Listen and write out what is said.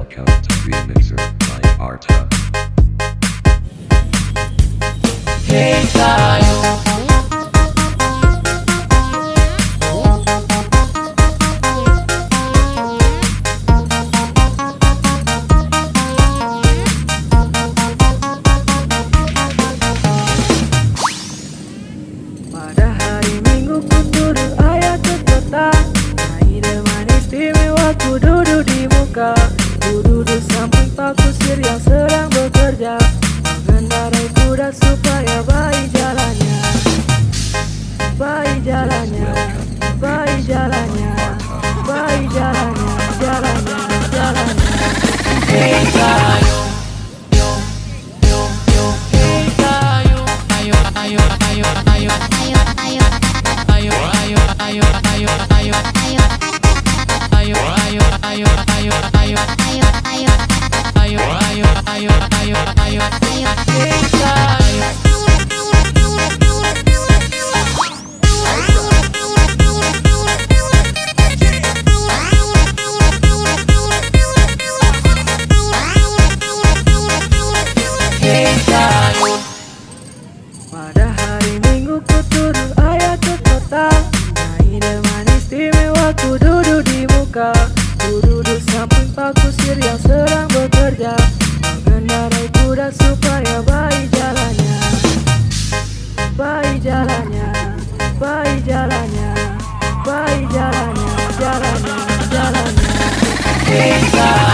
Welcome to Remixer by Arta. Hey tayo. Pada hari Minggu ku turun ayat ke kota, naik delman istimewa ku duduk di muka. Ku duduk samping Pak Kusir yang sedang bekerja, mengendarai kuda supaya baik jalannya, baik jalannya, baik jalannya, baik jalannya, jalannya, jalannya. Hey tayo. Yo, yo, yo. Hey tayo. Ayo, ayo, ayo, ayo. Ayo, ayo, ayo, ayo, ayo, ayo, ayo. Ayo, ayo, ayo, ayo, ayo. Ayo, ayo, ayo, ayo, ayo. Hey tayo. Hey tayo. Pada hari Minggu ku turun ayat ke kota, naik delman istimewa ku duduk di muka. Ku duduk samping Pak Kusir yang sedang bekerja, mengendarai kuda supaya baik jalannya, baik jalannya, baik jalannya, baik jalannya, jalannya, jalannya. Hey tayo.